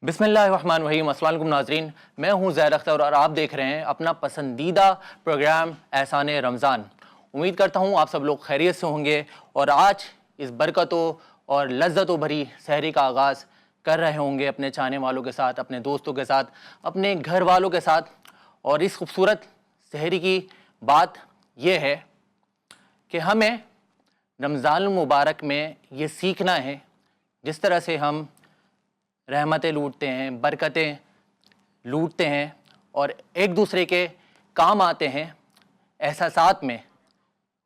بسم اللہ الرحمن الرحیم۔ السلام علیکم ناظرین، میں ہوں زہر اختر اور آپ دیکھ رہے ہیں اپنا پسندیدہ پروگرام احسان رمضان۔ امید کرتا ہوں آپ سب لوگ خیریت سے ہوں گے اور آج اس برکتوں اور لذتوں بھری سحری کا آغاز کر رہے ہوں گے اپنے چاہنے والوں کے ساتھ، اپنے دوستوں کے ساتھ، اپنے گھر والوں کے ساتھ۔ اور اس خوبصورت سحری کی بات یہ ہے کہ ہمیں رمضان المبارک میں یہ سیکھنا ہے جس طرح سے ہم رحمتیں لوٹتے ہیں، برکتیں لوٹتے ہیں اور ایک دوسرے کے کام آتے ہیں احساسات میں،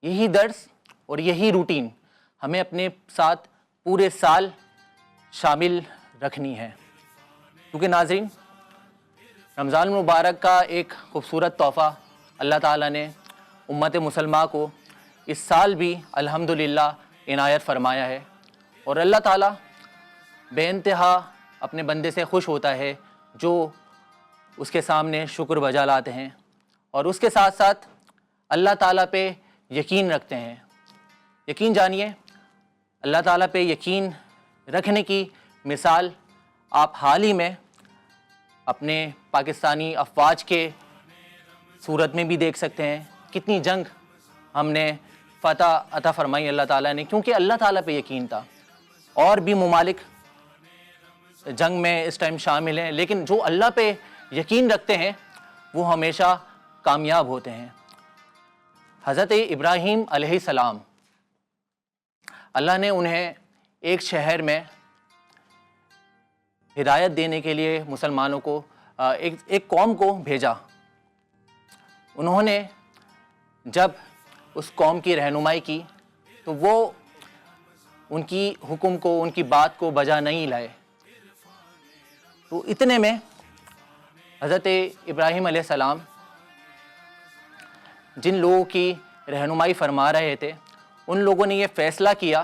یہی درس اور یہی روٹین ہمیں اپنے ساتھ پورے سال شامل رکھنی ہے۔ کیونکہ ناظرین، رمضان المبارک کا ایک خوبصورت تحفہ اللہ تعالیٰ نے امت مسلمہ کو اس سال بھی الحمدللہ عنایت فرمایا ہے، اور اللہ تعالیٰ بے انتہا اپنے بندے سے خوش ہوتا ہے جو اس کے سامنے شکر بجا لاتے ہیں اور اس کے ساتھ ساتھ اللہ تعالیٰ پہ یقین رکھتے ہیں۔ یقین جانیے، اللہ تعالیٰ پہ یقین رکھنے کی مثال آپ حال ہی میں اپنے پاکستانی افواج کے صورت میں بھی دیکھ سکتے ہیں۔ کتنی جنگ ہم نے فتح عطا فرمائی اللہ تعالیٰ نے، کیونکہ اللہ تعالیٰ پہ یقین تھا۔ اور بھی ممالک جنگ میں اس ٹائم شامل ہیں، لیکن جو اللہ پہ یقین رکھتے ہیں وہ ہمیشہ کامیاب ہوتے ہیں۔ حضرت ابراہیم علیہ السلام، اللہ نے انہیں ایک شہر میں ہدایت دینے کے لیے مسلمانوں کو ایک قوم کو بھیجا۔ انہوں نے جب اس قوم کی رہنمائی کی تو وہ ان کی حکم کو، ان کی بات کو بجا نہیں لائے۔ تو اتنے میں حضرت ابراہیم علیہ السلام جن لوگوں کی رہنمائی فرما رہے تھے، ان لوگوں نے یہ فیصلہ کیا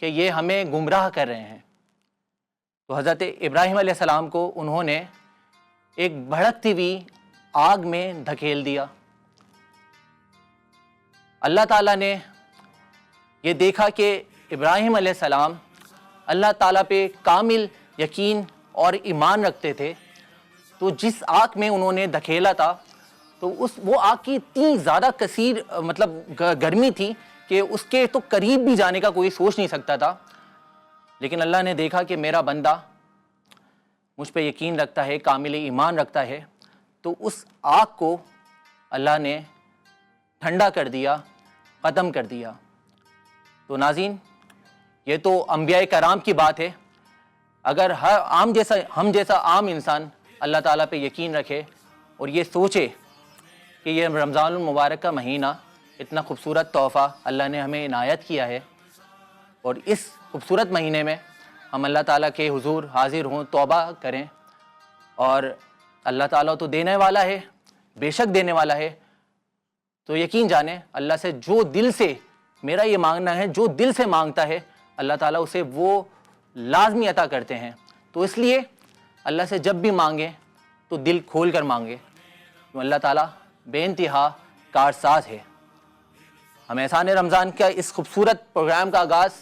کہ یہ ہمیں گمراہ کر رہے ہیں۔ تو حضرت ابراہیم علیہ السلام کو انہوں نے ایک بھڑکتی ہوئی آگ میں دھکیل دیا۔ اللہ تعالیٰ نے یہ دیکھا کہ ابراہیم علیہ السلام اللہ تعالیٰ پہ کامل یقین اور ایمان رکھتے تھے، تو جس آگ میں انہوں نے دھکیلا تھا تو وہ آگ کی اتنی زیادہ کثیر گرمی تھی کہ اس کے تو قریب بھی جانے کا کوئی سوچ نہیں سکتا تھا۔ لیکن اللہ نے دیکھا کہ میرا بندہ مجھ پہ یقین رکھتا ہے، کامل ایمان رکھتا ہے، تو اس آگ کو اللہ نے ٹھنڈا کر دیا، ختم کر دیا۔ تو ناظرین، یہ تو انبیاء کرام کی بات ہے۔ اگر ہم جیسا عام انسان اللہ تعالیٰ پہ یقین رکھے اور یہ سوچے کہ یہ رمضان المبارک کا مہینہ اتنا خوبصورت تحفہ اللہ نے ہمیں عنایت کیا ہے، اور اس خوبصورت مہینے میں ہم اللہ تعالیٰ کے حضور حاضر ہوں، توبہ کریں، اور اللہ تعالیٰ تو دینے والا ہے، بے شک دینے والا ہے۔ تو یقین جانیں، اللہ سے جو دل سے، میرا یہ مانگنا ہے، جو دل سے مانگتا ہے اللہ تعالیٰ اسے وہ لازمی عطا کرتے ہیں۔ تو اس لیے اللہ سے جب بھی مانگیں تو دل کھول کر مانگیں، کیوں اللہ تعالیٰ بے انتہا کارساز ہے۔ ہم احسان رمضان کا اس خوبصورت پروگرام کا آغاز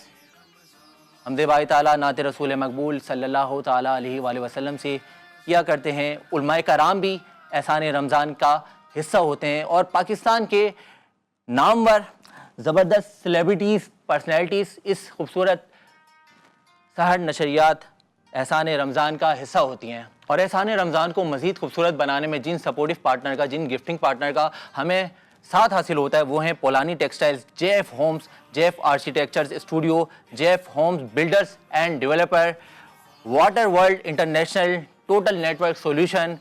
حمد باری تعالیٰ نعت رسول مقبول صلی اللہ تعالیٰ علیہ وآلہ وسلم سے کیا کرتے ہیں۔ علماء کرام بھی احسان رمضان کا حصہ ہوتے ہیں، اور پاکستان کے نامور زبردست سیلیبریٹیز، پرسنالٹیز اس خوبصورت سحر نشریات احسان رمضان کا حصہ ہوتی ہیں۔ اور احسان رمضان کو مزید خوبصورت بنانے میں جن سپورٹیو پارٹنر کا، جن گفٹنگ پارٹنر کا ہمیں ساتھ حاصل ہوتا ہے، وہ ہیں Polani textiles, J F homes, J F architectures studio, J F homes builders and developer, water world international, total network solution,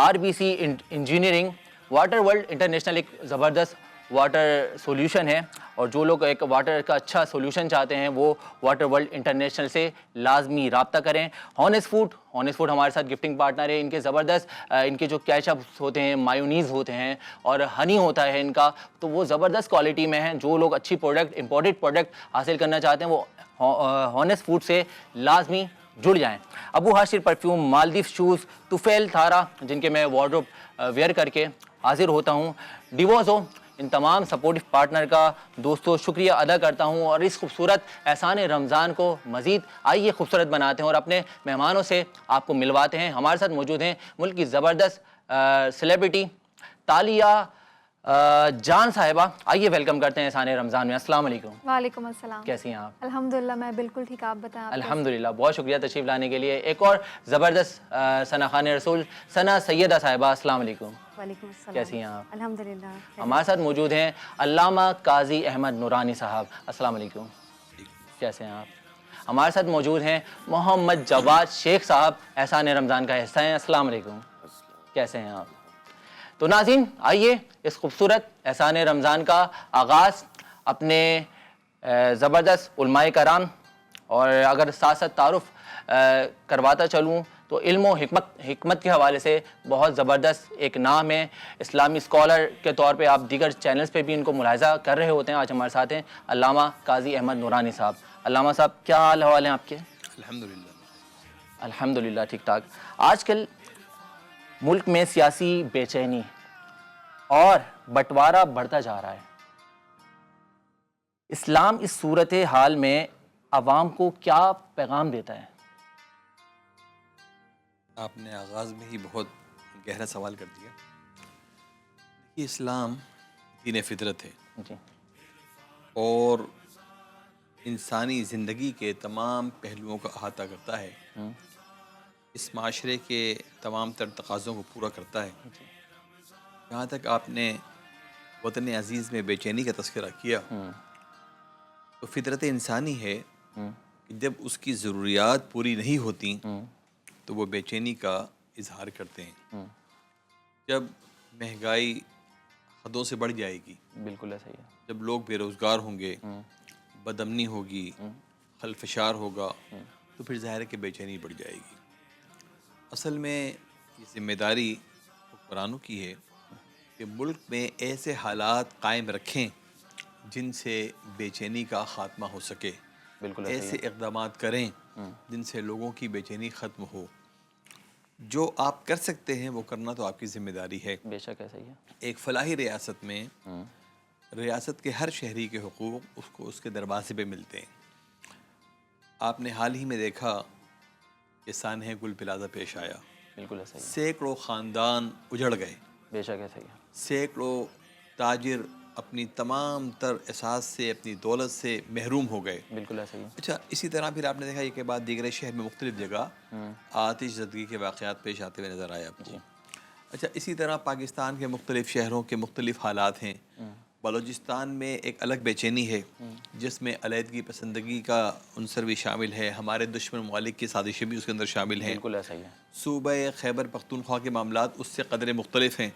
R B C engineering. Water world international ایک زبردست واٹر سولوشن ہے، اور جو لوگ ایک واٹر کا اچھا solution چاہتے ہیں وہ واٹر ورلڈ انٹرنیشنل سے لازمی رابطہ کریں۔ ہونس فوڈ ہمارے ساتھ گفٹنگ پارٹنر ہے۔ ان کے زبردست ان کے جو کیچپس ہوتے ہیں، مایونیز ہوتے ہیں اور ہنی ہوتا ہے ان کا، تو وہ زبردست کوالٹی میں ہیں۔ جو لوگ اچھی پروڈکٹ، امپورٹڈ پروڈکٹ حاصل کرنا چاہتے ہیں وہ ہونس فوڈ سے لازمی جڑ جائیں۔ ابو ہاشر پرفیوم، مالدیو شوز، توفیل تھارا جن کے میں وارڈروب ویئر کر کے حاضر ہوتا ہوں، ڈیووزو ان تمام سپورٹو پارٹنر کا دوستوں شکریہ ادا کرتا ہوں، اور اس خوبصورت احسان رمضان کو مزید آئیے خوبصورت بناتے ہیں اور اپنے مہمانوں سے آپ کو ملواتے ہیں۔ ہمارے ساتھ موجود ہیں ملک کی زبردست سیلیبریٹی تالیہ جان صاحبہ، آئیے ویلکم کرتے ہیں احسان رمضان میں۔ السلام علیکم۔ وعلیکم السلام۔ کیسی ہیں آپ؟ الحمدللہ میں بالکل ٹھیک، آپ بتائیں؟ الحمدللہ، بہت شکریہ تشریف لانے کے لیے۔ ایک اور زبردست ثنا خان رسول ثنا سیدہ صاحبہ، السلام علیکم۔ وعلیکم السلام۔ کیسی ہیں آپ؟ الحمدللہ۔ ہمارے ساتھ موجود ہیں علامہ قاضی احمد نورانی صاحب، السلام علیکم۔ کیسے ہیں آپ؟ ہمارے ساتھ موجود ہیں محمد جواد شیخ صاحب، احسان رمضان کا حصہ ہیں، السلام علیکم۔ کیسے ہیں آپ؟ تو ناظرین آئیے اس خوبصورت احسان رمضان کا آغاز اپنے زبردست علماء کرام، اور اگر ساتھ ساتھ تعارف کرواتا چلوں تو علم و حکمت کے حوالے سے بہت زبردست ایک نام ہے، اسلامی اسکالر کے طور پہ آپ دیگر چینلز پہ بھی ان کو ملاحظہ کر رہے ہوتے ہیں۔ آج ہمارے ساتھ ہیں علامہ قاضی احمد نورانی صاحب۔ علامہ صاحب کیا حال حوال ہیں آپ کے؟ الحمدللہ۔ الحمدللہ ٹھیک ٹھاک۔ آج کل ملک میں سیاسی بے چینی اور بٹوارہ بڑھتا جا رہا ہے، اسلام اس صورت حال میں عوام کو کیا پیغام دیتا ہے؟ آپ نے آغاز میں ہی بہت گہرا سوال کر دیا۔ یہ اسلام دین فطرت ہے جی، اور انسانی زندگی کے تمام پہلوؤں کا احاطہ کرتا ہے، اس معاشرے کے تمام تر تقاضوں کو پورا کرتا ہے۔ جہاں تک آپ نے وطن عزیز میں بے چینی کا تذکرہ کیا، تو فطرت انسانی ہے کہ جب اس کی ضروریات پوری نہیں ہوتی تو وہ بے چینی کا اظہار کرتے ہیں۔ جب مہنگائی حدوں سے بڑھ جائے گی، بالکل ایسا ہی ہے۔ جب لوگ بے روزگار ہوں گے، بدامنی ہوگی، خلفشار ہوگا، تو پھر ظاہر ہے کہ بے چینی بڑھ جائے گی۔ اصل میں یہ ذمہ داری حکمرانوں کی ہے کہ ملک میں ایسے حالات قائم رکھیں جن سے بے چینی کا خاتمہ ہو سکے، بالکل ایسا ہی ایسے ہے۔ اقدامات کریں جن سے لوگوں کی بے چینی ختم ہو۔ جو آپ کر سکتے ہیں وہ کرنا تو آپ کی ذمہ داری ہے۔ بے شک ایسا ہی ہے۔ ایک فلاحی ریاست میں ریاست کے ہر شہری کے حقوق اس کو اس کے دروازے پہ ملتے ہیں۔ آپ نے حال ہی میں دیکھا کہ سانحہ گل پلازہ پیش آیا، بالکل ایسا ہی ہے۔ سینکڑوں خاندان اجڑ گئے، بے شک ایسا ہی ہے۔ سینکڑوں تاجر اپنی تمام تر احساس سے، اپنی دولت سے محروم ہو گئے۔ بالکل ایسا ہی ہے۔ اچھا، اسی طرح پھر آپ نے دیکھا یہ کہ بعد دیگر شہر میں مختلف جگہ آتش زدگی کے واقعات پیش آتے ہوئے نظر آئے آپ کو۔ اچھا، اسی طرح پاکستان کے مختلف شہروں کے مختلف حالات ہیں۔ بلوچستان میں ایک الگ بے چینی ہے جس میں علیحدگی پسندگی کا عنصر بھی شامل ہے، ہمارے دشمن ممالک کی سازشیں بھی اس کے اندر شامل ہیں۔ بالکل ایسا ہی ہے۔ صوبہ خیبر پختونخوا کے معاملات اس سے قدرے مختلف ہیں،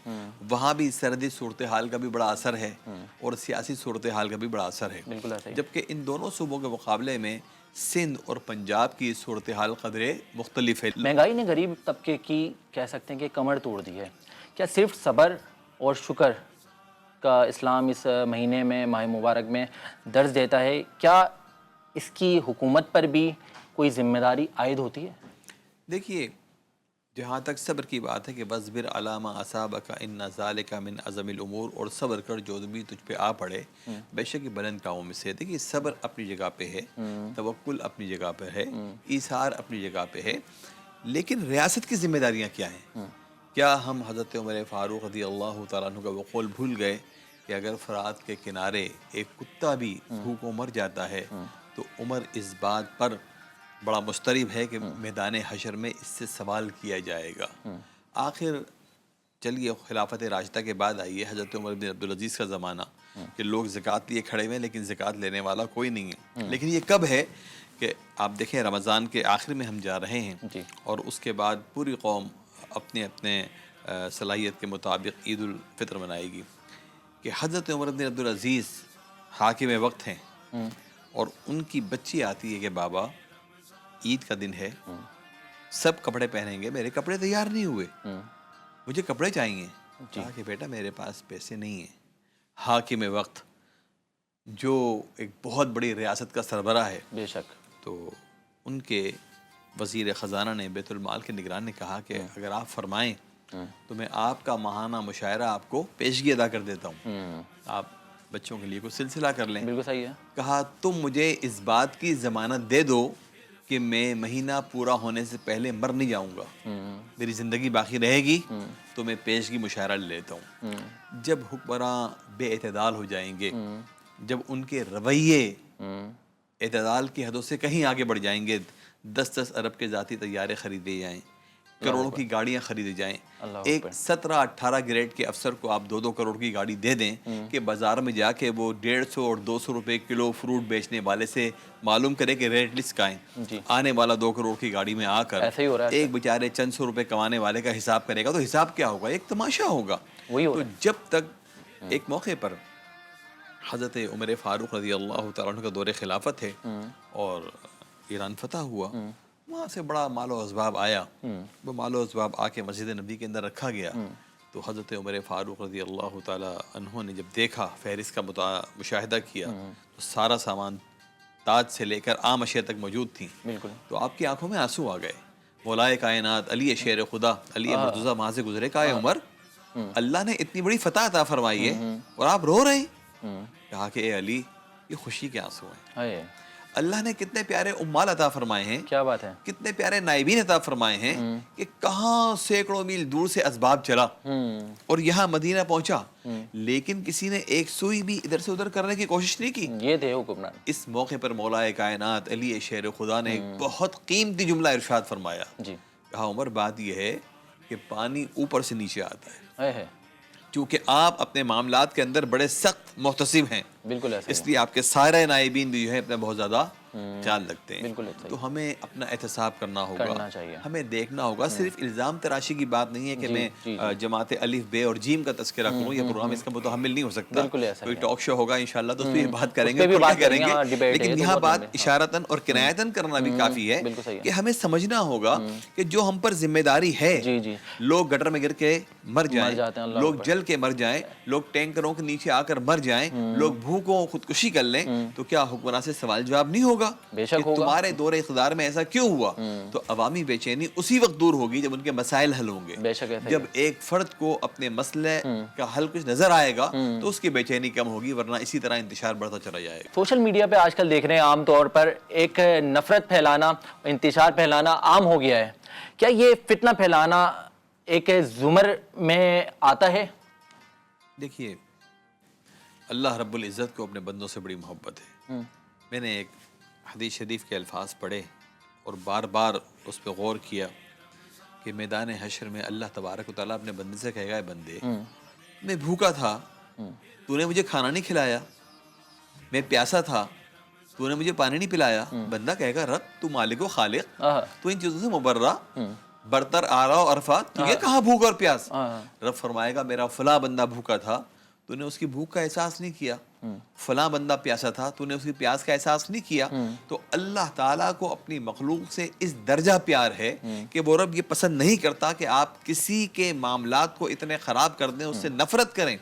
وہاں بھی سرحدی صورتحال کا بھی بڑا اثر ہے اور سیاسی صورتحال کا بھی بڑا اثر ہے، بالکل ایسا ہی ہے۔ جبکہ ان دونوں صوبوں کے مقابلے میں سندھ اور پنجاب کی صورتحال قدرے مختلف ہے۔ مہنگائی نے غریب طبقے کی کہہ سکتے ہیں کہ کمر توڑ دی ہے۔ کیا صرف صبر اور شکر کا اسلام اس مہینے میں، ماہ مبارک میں درس دیتا ہے؟ کیا اس کی حکومت پر بھی کوئی ذمہ داری عائد ہوتی ہے؟ دیکھیے، جہاں تک صبر کی بات ہے کہ وَاصْبِرْ عَلَىٰ مَا أَصَابَكَ إِنَّ ذَلِكَ مِنْ عَزْمِ الْأُمُورِ، اور صبر کر جو بھی تجھ پہ آ پڑے، بے شک یہ بلند کاموں میں سے ہے۔ دیکھیے، صبر اپنی جگہ پہ ہے، توکل اپنی جگہ پہ ہے، ایثار اپنی جگہ پہ ہے، لیکن ریاست کی ذمہ داریاں کیا ہیں؟ کیا ہم حضرت عمر فاروق رضی اللہ تعالیٰ عنہ کا وہ قول بھول گئے کہ اگر فرات کے کنارے ایک کتا بھی بھوکوں مر جاتا ہے تو عمر اس بات پر بڑا مسترب ہے کہ میدان حشر میں اس سے سوال کیا جائے گا۔ آخر چلیے خلافت راشدہ کے بعد آئیے حضرت عمر بن عبدالعزیز کا زمانہ کہ لوگ زکوٰۃ لیے کھڑے ہوئے ہیں لیکن زکوٰۃ لینے والا کوئی نہیں ہے۔ لیکن یہ کب ہے کہ آپ دیکھیں رمضان کے آخر میں ہم جا رہے ہیں اور اس کے بعد پوری قوم اپنے اپنے صلاحیت کے مطابق عید الفطر منائے گی، کہ حضرت عمر بن عبدالعزیز حاکم وقت ہیں اور ان کی بچی آتی ہے کہ بابا عید کا دن ہے، سب کپڑے پہنیں گے، میرے کپڑے تیار نہیں ہوئے، مجھے کپڑے چاہیے۔ کہا کہ بیٹا میرے پاس پیسے نہیں ہیں۔ حاکم وقت جو ایک بہت بڑی ریاست کا سربراہ ہے، بے شک، تو ان کے وزیر خزانہ نے، بیت المال کے نگران نے کہا کہ اگر آپ فرمائیں تو میں آپ کا ماہانہ مشاعرہ آپ کو پیشگی ادا کر دیتا ہوں، آپ بچوں کے لیے کوئی سلسلہ کر لیں۔ بالکل صحیح ہے۔ کہا تم مجھے اس بات کی ضمانت دے دو کہ میں مہینہ پورا ہونے سے پہلے مر نہیں جاؤں گا، میری زندگی باقی رہے گی تو میں پیشگی مشاعرہ لے لیتا ہوں۔ جب حکمراں بے اعتدال ہو جائیں گے، جب ان کے رویے اعتدال کی حدوں سے کہیں آگے بڑھ جائیں گے، 10-10 ارب کے ذاتی طیارے خریدے جائیں، کروڑوں کی گاڑیاں خریدی جائیں، ایک 17-18 گریڈ کے افسر کو آپ 2-2 کروڑ کی گاڑی دے دیں کہ بازار میں جا کے وہ 150 اور 200 روپے کلو فروٹ بیچنے والے سے معلوم کرے کہ ریٹ لسٹ کا ہے، آنے والا 2 کروڑ کی گاڑی میں آ کر ایسے ہی ہو رہا ہے۔ ایک بیچارے چند سو روپے کمانے والے کا حساب کرے گا تو حساب کیا ہوگا؟ ایک تماشا ہوگا۔ وہی ہو تو رہا ہے۔ جب تک ایک موقع پر حضرت عمر فاروق رضی اللہ تعالیٰ عنہ کا دور خلافت ہے اور ایران فتح ہوا، وہاں سے بڑا مال و اسباب آیا، وہ مال و اسباب آ کے مسجد نبی کے اندر رکھا گیا۔ تو حضرت عمر فاروق رضی اللہ تعالیٰ عنہ نے جب دیکھا، فہرست کا مشاہدہ کیا، تو سارا سامان تاج سے لے کر عام اشیاء تک موجود تھیں۔ بالکل۔ تو آپ کی آنکھوں میں آنسو آ گئے، مولائے کائنات علی شیر خدا، علی مرتضیٰ وہاں سے گزرے، کہا عمر اللہ نے اتنی بڑی فتح عطا فرمائی ہے اور آپ رو رہے ہیں؟ کہا کہ اے علی یہ خوشی کے آنسو ہیں، اللہ نے کتنے پیارے امال عطا فرمائے ہیں، کیا بات ہے، کتنے پیارے نائبین عطا فرمائے ہیں کہ کہاں سینکڑوں میل دور سے اسباب چلا اور یہاں مدینہ پہنچا، لیکن کسی نے ایک سوئی بھی ادھر سے ادھر کرنے کی کوشش نہیں کی۔ یہ تھے حکمران۔ اس موقع پر مولا کائنات علی شیر خدا نے ایک بہت قیمتی جملہ ارشاد فرمایا، جی۔ کہا عمر بات یہ ہے کہ پانی اوپر سے نیچے آتا ہے، ہے چونکہ آپ اپنے معاملات کے اندر بڑے سخت محتسب ہیں، بالکل ایسا اس لیے آپ کے سارے نائبین بھی جو ہے اپنا بہت زیادہ خیال رکھتے ہیں۔ بالکل ایسا ہی۔ تو ہمیں اپنا احتساب کرنا ہوگا، کرنا چاہیے۔ ہمیں دیکھنا ہوگا، صرف الزام تراشی کی بات نہیں ہے کہ میں جماعت الف بے اور جیم کا تذکرہ کروں، یہ پروگرام اس کا متحمل نہیں ہو سکتا۔ بالکل ایسا کوئی ٹاک شو ہوگا انشاءاللہ تو اس پہ بات کریں اس پہ گے، بھی کھل بات کے کریں کریں گے، ہاں، ڈیبیٹ گے، ہے، لیکن یہ تو یہاں بہت بات لمبی، اشارتاً اور کنایتاً کرنا بھی کافی ہے بالکل صحیح ہے۔ کہ ہمیں سمجھنا ہوگا کہ جو ہم پر ذمہ داری ہے، جی جی، لوگ گٹر میں گر کے مر جائیں، جاتے ہیں، اللہ لوگ اکبر۔ جل کے مر جائیں، لوگ ٹینکروں کے نیچے آ کر مر جائیں، لوگ بھوکوں خودکشی کر لیں، تو کیا حکمراں سے سوال جواب نہیں ہوگا بے شک کہ ہوگا۔ تمہارے دور اقتدار میں ایسا کیوں ہوا؟ تو عوامی بے چینی اسی وقت دور ہوگی جب ان کے مسائل حل ہوں گے۔ بے شک ایسا ہی جب ہے۔ ایک فرد کو اپنے مسئلے کا حل کچھ نظر آئے گا تو اس کی بے چینی کم ہوگی، ورنہ اسی طرح انتشار بڑھتا چلا جائے گا۔ سوشل میڈیا پہ آج کل دیکھ رہے ہیں عام طور پر ایک نفرت پھیلانا، انتشار پھیلانا عام ہو گیا ہے۔ کیا یہ فتنہ پھیلانا ایک زمر میں آتا ہے؟ دیکھیے، اللہ رب العزت کو اپنے بندوں سے بڑی محبت ہے۔ میں نے ایک حدیث شریف کے الفاظ پڑھے اور بار بار اس پہ غور کیا کہ میدان حشر میں اللہ تبارک و تعالیٰ اپنے بندے سے کہے گا، اے بندے میں بھوکا تھا، تو نے مجھے کھانا نہیں کھلایا، میں پیاسا تھا، تو نے مجھے پانی نہیں پلایا۔ بندہ کہے گا رب تو مالک و خالق، تو ان چیزوں سے مبرہ، برتر آرا و عرفہ، تو یہ کہاں بھوک اور پیاس؟ رب فرمائے گا میرا فلاں بندہ بھوکا تھا، تو نے اس کی بھوک کا احساس نہیں کیا، فلاں بندہ پیاسا تھا، تو نے اس کی پیاس کا احساس نہیں کیا۔ تو اللہ تعالیٰ کو اپنی مخلوق سے اس درجہ پیار ہے کہ وہ رب یہ پسند نہیں کرتا کہ آپ کسی کے معاملات کو اتنے خراب کر دیں، اس سے نفرت کریں،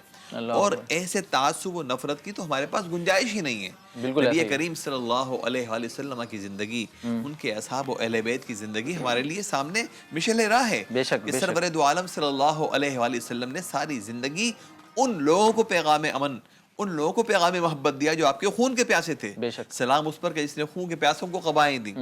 اور ایسے تعصب و نفرت کی تو ہمارے پاس گنجائش ہی نہیں ہے۔ نبی کریم صلی اللہ علیہ وآلہ وسلم کی زندگی، ان کے اصحاب و اہل بیت کی زندگی ہمارے لیے سامنے مشعل راہ ہے۔ کہ سرور دو عالم صلی اللہ علیہ وآلہ وسلم نے ساری زندگی ان لوگوں کو پیغام امن، ان لوگوں کو پیغام محبت دیا جو آپ کے خون کے پیاسے تھے۔ سلام اس پر کہ جس نے خون کے پیاسوں کو قبائیں دی،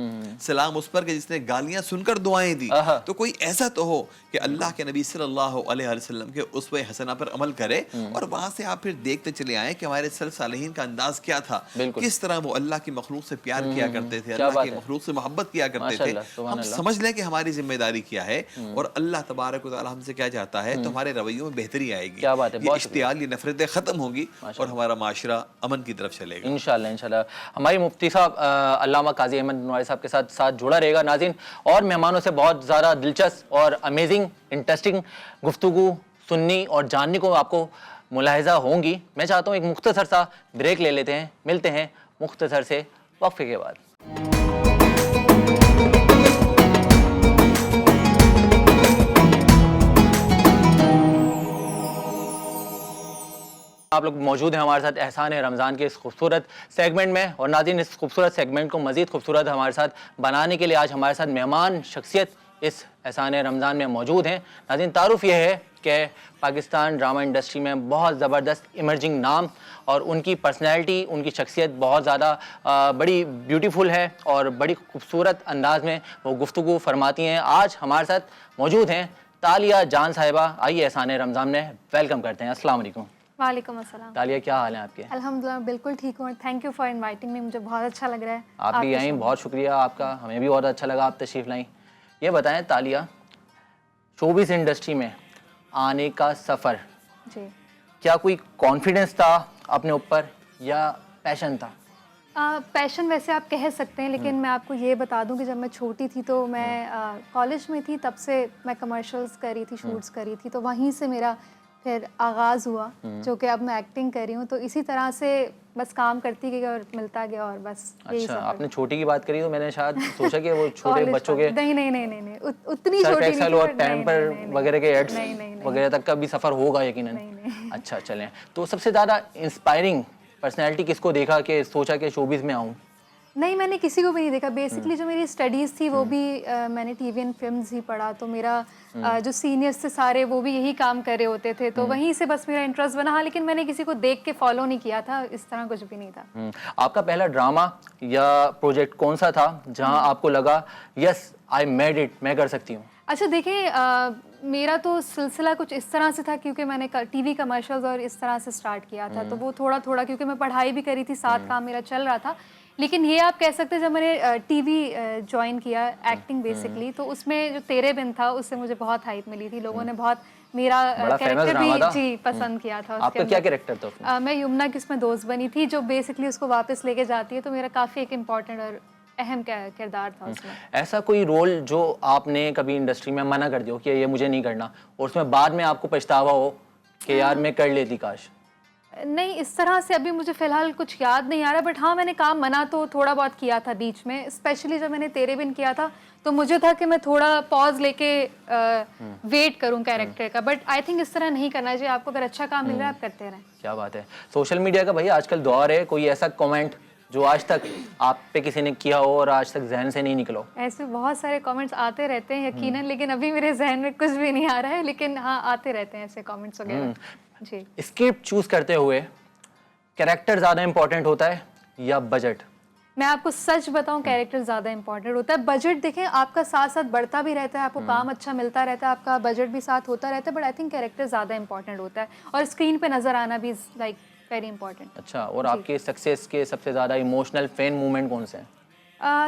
سلام اس پر کہ جس نے گالیاں سن کر دعائیں دی۔ تو کوئی ایسا تو ہو کہ اللہ کے نبی صلی اللہ علیہ وسلم کے اسوہ حسنہ پر عمل کرے، اور وہاں سے آپ پھر دیکھتے چلے آئیں کہ ہمارے سلف صالحین کا انداز کیا تھا، کس طرح وہ اللہ کی مخلوق سے پیار کیا کرتے تھے، اللہ کی مخلوق سے محبت کیا کرتے تھے۔ ہم سمجھ لیں کہ ہماری ذمہ داری کیا ہے اور اللہ تبارک و تعالی ہم سے کیا چاہتا ہے، تو ہمارے رویوں میں بہتری آئے گی، یہ اشتعال، یہ نفرتیں ختم ہوں گی اور ہمارا معاشرہ امن کی طرف چلے گا انشاءاللہ۔ انشاءاللہ ہماری مفتی صاحب علامہ قاضی احمد نواری صاحب کے ساتھ جڑا رہے گا۔ ناظرین، اور مہمانوں سے بہت زیادہ دلچسپ اور امیزنگ انٹرسٹنگ گفتگو سننی اور جاننے کو آپ کو ملاحظہ ہوں گی۔ میں چاہتا ہوں ایک مختصر سا بریک لے لیتے ہیں، ملتے ہیں مختصر سے وقفے کے بعد۔ آپ لوگ موجود ہیں ہمارے ساتھ احسان رمضان کے اس خوبصورت سیگمنٹ میں، اور ناظرین اس خوبصورت سیگمنٹ کو مزید خوبصورت ہمارے ساتھ بنانے کے لیے آج ہمارے ساتھ مہمان شخصیت اس احسان رمضان میں موجود ہیں. ناظرین تعارف یہ ہے کہ پاکستان ڈرامہ انڈسٹری میں بہت زبردست ایمرجنگ نام اور ان کی پرسنالٹی, ان کی شخصیت بہت زیادہ بڑی بیوٹیفل ہے اور بڑی خوبصورت انداز میں وہ گفتگو فرماتی ہیں. آج ہمارے ساتھ موجود ہیں تالیہ جان صاحبہ. آئیے احسان رمضان میں ویلکم کرتے ہیں. السلام علیکم. وعلیکم السلام. تالیہ کیا حال ہیں آپ کے؟ الحمدللہ بالکل ٹھیک ہوں. Thank you for inviting me. مجھے بہت اچھا لگ رہا ہے آپ بھی آئیں, بہت شکریہ آپ کا, ہمیں بھی بہت اچھا لگا آپ تشریف لائیں. یہ بتائیں تالیہ, شوبز انڈسٹری میں آنے کا سفر جی, کیا کوئی کانفیڈنس تھا اپنے اوپر یا پیشن تھا؟ پیشن ویسے آپ کہہ سکتے ہیں, لیکن میں آپ کو یہ بتا دوں کہ جب میں چھوٹی تھی تو میں کالج میں تھی, تب سے میں کمرشلز کر رہی تھی, شوٹس کر رہی تھی, تو وہیں سے میرا پھر آغاز ہوا, جو کہ اب میں ایکٹنگ کر رہی ہوں. تو اسی طرح سے بس کام کرتی گئی اور ملتا گیا اور بس. اچھا, آپ نے چھوٹی کی بات کری تو میں نے شاید سوچا کہ وہ چھوٹے بچوں کے نہیں اتنی چھوٹی نہیں اور پیمپر وغیرہ کے ایڈس وغیرہ تک کا بھی سفر ہوگا یقیناً. اچھا چلیں, تو سب سے زیادہ انسپائرنگ پرسنالٹی کس کو دیکھا کہ سوچا کہ شوبز میں آؤں؟ نہیں, میں نے کسی کو بھی نہیں دیکھا. بیسکلی جو میری اسٹڈیز تھی وہ بھی میں نے ٹی وی اینڈ فلمز ہی پڑھا, تو میرا جو سینئرس تھے سارے وہ بھی یہی کام کر رہے ہوتے تھے, تو وہیں سے بس میرا انٹرسٹ بنا. ہاں, لیکن میں نے کسی کو دیکھ کے فالو نہیں کیا تھا, اس طرح کچھ بھی نہیں تھا. آپ کا پہلا ڈرامہ یا پروجیکٹ کون سا تھا جہاں آپ کو لگا یس آئی میڈ اٹ, میں کر سکتی ہوں؟ اچھا دیکھیں, میرا تو سلسلہ کچھ اس طرح سے تھا کیونکہ میں نے ٹی وی کمرشلز اور اس طرح سے سٹارٹ کیا تھا, تو وہ تھوڑا تھوڑا کیونکہ میں پڑھائی بھی کری تھی, ساتھ کام میرا چل رہا تھا. لیکن یہ آپ کہہ سکتے ہیں جب میں نے ٹی وی جوائن کیا, ایکٹنگ بیسکلی, تو اس میں جو تیرے بن تھا اس سے مجھے بہت ہائپ ملی تھی. لوگوں نے بہت میرا کیریکٹر بھی جی پسند کیا تھا. آپ کا کیا کیریکٹر تھا اس میں؟ میں یمنا کی اس میں دوست بنی تھی, جو بیسکلی اس کو واپس لے کے جاتی ہے, تو میرا کافی ایک امپورٹنٹ اور اہم کردار تھا اس میں. ایسا کوئی رول جو آپ نے کبھی انڈسٹری میں منع کر دیا کہ یہ مجھے نہیں کرنا, اور اس میں بعد میں آپ کو پچھتاوا ہو کہ یار میں کر لیتی کاش؟ نہیں, اس طرح سے ابھی مجھے فی الحال کچھ یاد نہیں آ رہا, بٹ ہاں میں نے کام منع تو تھوڑا بہت کیا تھا بیچ میں. اسپیشلی جب میں نے تیرے بن کیا تھا تو مجھے تھا کہ میں تھوڑا پاز لے کے ویٹ کروں کیریکٹر کا, بٹ آئی تھنک اس طرح نہیں کرنا چاہیے. آپ کو اگر اچھا کام مل رہا ہے آپ کرتے رہیں. کیا بات ہے. سوشل میڈیا کا بھائی آج کل دور ہے, کوئی ایسا کامنٹ جو آج تک آپ پہ کسی نے کیا ہو اور آج تک ذہن سے نہیں نکلو؟ ایسے بہت سارے کامنٹس آتے رہتے ہیں یقیناً, لیکن ابھی میرے ذہن میں کچھ بھی نہیں آ رہا ہے, لیکن ہاں آتے رہتے ہیں ایسے کامنٹس وغیرہ. جی, اسکرپٹ چوز کرتے ہوئے کیریکٹر زیادہ امپورٹنٹ ہوتا ہے یا بجٹ؟ میں آپ کو سچ بتاؤں, کیریکٹر زیادہ امپورٹنٹ ہوتا ہے. بجٹ دیکھیں آپ کا ساتھ ساتھ بڑھتا بھی رہتا ہے, آپ کو کام اچھا ملتا رہتا ہے, آپ کا بجٹ بھی ساتھ ہوتا رہتا ہے, بٹ آئی تھنک کیریکٹر زیادہ امپورٹنٹ ہوتا ہے, اور اسکرین پہ نظر آنا بھی لائک ویری امپورٹنٹ. اچھا, اور آپ کے سکسیس کے سب سے زیادہ ایموشنل فین مومنٹ کون سے ہیں؟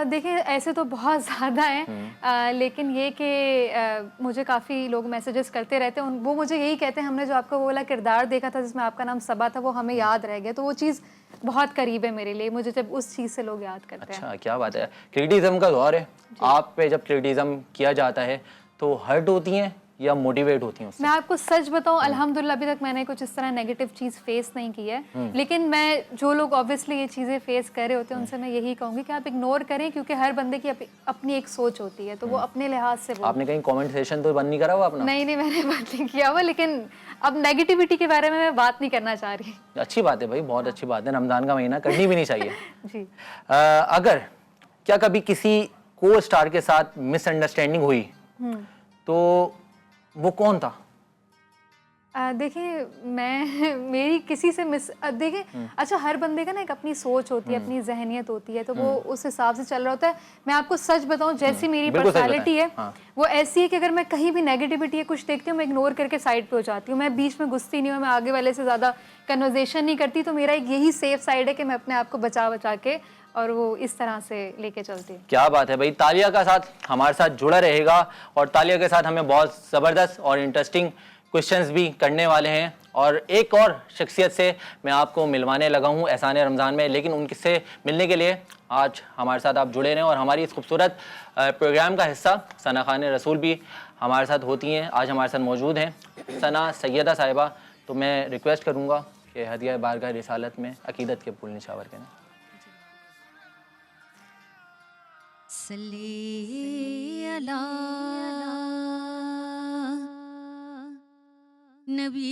دیکھیں ایسے تو بہت زیادہ ہیں, لیکن یہ کہ مجھے کافی لوگ میسیجز کرتے رہتے ہیں, وہ مجھے یہی کہتے ہیں ہم نے جو آپ کا وہ والا کردار دیکھا تھا جس میں آپ کا نام صبا تھا, وہ ہمیں یاد رہ گیا. تو وہ چیز بہت قریب ہے میرے لیے, مجھے جب اس چیز سے لوگ یاد کرتے ہیں. اچھا, کیا بات ہے. کریٹیزم کا دور ہے, آپ پہ جب کریٹیزم کیا جاتا ہے تو ہرٹ ہوتی ہیں یا موٹیویٹ ہوتی ہیں اس سے؟ میں آپ کو سچ بتاؤں, الحمدللہ ابھی تک میں نے کچھ اس طرح نیگیٹو چیز فیس نہیں کی ہے, لیکن میں جو لوگ آبویسلی یہ چیزیں فیس کر رہے ہوتے ہیں ان سے میں یہی کہوں گی کہ آپ اگنور کریں, کیونکہ ہر بندے کی اپنی ایک سوچ ہوتی ہے, تو وہ اپنے لحاظ سے. آپ نے کہیں کامنٹ سیشن تو بند نہیں کرا ہوا اپنا؟ نہیں, میں نے بات نہیں کیا ہوا, لیکن اب نیگیٹیوٹی کے بارے میں بات نہیں کرنا چاہ رہی. اچھی بات ہے بھائی, بہت اچھی بات ہے, رمضان کا مہینہ کرنی بھی نہیں چاہیے. جی, اگر کیا کبھی کسی کو اسٹار کے ساتھ مس انڈرسٹینڈنگ ہوئی تو وہ کون تھا؟ دیکھیں میری کسی سے دیکھیں اچھا, ہر بندے کا نا ایک اپنی سوچ ہوتی ہے, اپنی ذہنیت ہوتی ہے, تو وہ اس حساب سے چل رہا ہوتا ہے. میں آپ کو سچ بتاؤں, جیسی میری پرسنالٹی ہے وہ ایسی ہے کہ اگر میں کہیں بھی نیگیٹیوٹی ہے کچھ دیکھتی ہوں, میں اگنور کر کے سائڈ پہ ہو جاتی ہوں. میں بیچ میں گھستی نہیں ہوں, میں آگے والے سے زیادہ کنورزیشن نہیں کرتی. تو میرا ایک یہی سیف سائڈ ہے کہ میں اپنے آپ کو بچا کے اور وہ اس طرح سے لے کے چلتی ہے. کیا بات ہے بھائی. تالیہ کا ساتھ ہمارے ساتھ جڑا رہے گا, اور تالیہ کے ساتھ ہمیں بہت زبردست اور انٹرسٹنگ کوشچنز بھی کرنے والے ہیں, اور ایک اور شخصیت سے میں آپ کو ملوانے لگا ہوں احسان رمضان میں, لیکن ان سے ملنے کے لیے آج ہمارے ساتھ آپ جڑے رہیں, اور ہماری اس خوبصورت پروگرام کا حصہ ثنا خان رسول بھی ہمارے ساتھ ہوتی ہیں, آج ہمارے ساتھ موجود ہیں ثنا سیدہ صاحبہ. تو میں ریکویسٹ کروں گا کہ ہدیہ بارگاہ رسالت میں عقیدت کے پھول نشاور کریں. صلی علی نبینا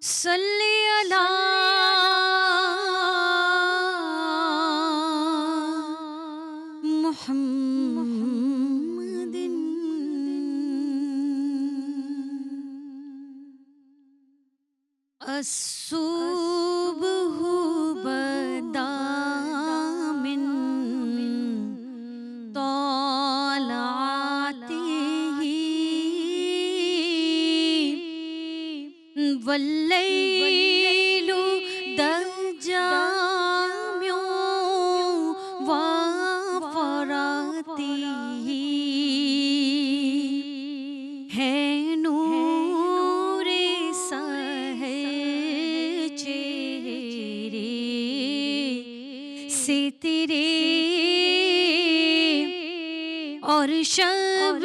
صلی علی محمد الصبح بدا من طلعته والليل دجى من وفراته ہے نور سحر چہرے سے تیرے اور شب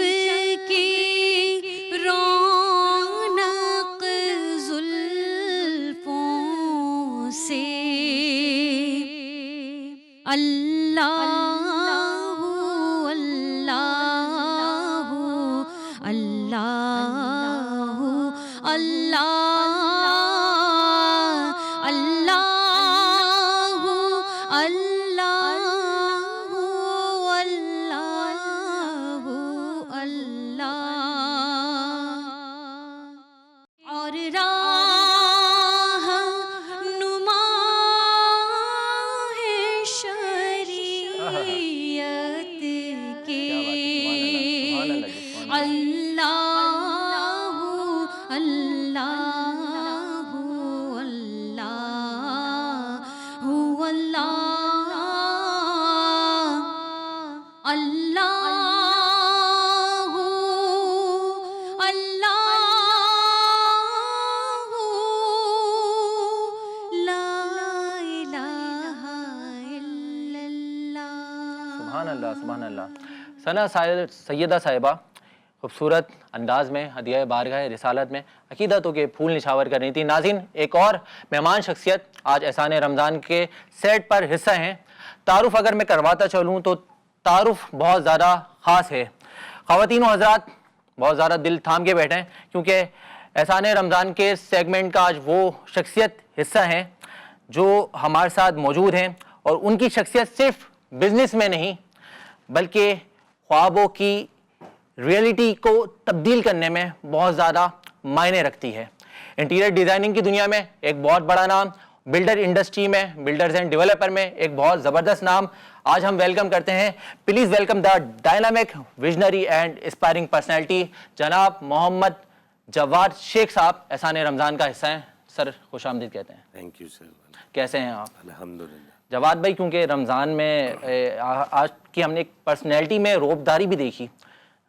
کی رونق زلفوں سے اللہ اللہ اللہ اللہ اللہ اللہ اللہ اللہ اور راہ نما ہے شریعت کے اللہ اللہ اللہ اللہ سبحان اللہ سبحان اللہ. ثنا سیدہ صاحبہ خوبصورت انداز میں ہدیہ بارگاہ رسالت میں عقیدتوں کے پھول نچھاور کر رہی تھی. ناظرین، ایک اور مہمان شخصیت آج احسان رمضان کے سیٹ پر حصہ ہیں. تعارف اگر میں کرواتا چلوں تو تعارف بہت زیادہ خاص ہے. خواتین و حضرات بہت زیادہ دل تھام کے بیٹھے ہیں کیونکہ احسان رمضان کے سیگمنٹ کا آج وہ شخصیت حصہ ہیں جو ہمارے ساتھ موجود ہیں، اور ان کی شخصیت صرف بزنس میں نہیں بلکہ خوابوں کی ریئلٹی کو تبدیل کرنے میں بہت زیادہ معنی رکھتی ہے. انٹیریئر ڈیزائننگ کی دنیا میں ایک بہت بڑا نام، بلڈر انڈسٹری میں، بلڈرز اینڈ ڈیولپر میں ایک بہت زبردست نام. آج ہم ویلکم کرتے ہیں، please welcome the dynamic visionary and aspiring personality جناب محمد جواد شیخ صاحب. احسان رمضان کا حصہ ہیں. سر خوش آمدید کہتے ہیں. Thank you sir. کیسے ہیں آپ؟ الحمدللہ. جواد بھائی، کیونکہ رمضان میں آج کی ہم نے ایک پرسنالٹی میں روبداری بھی دیکھی.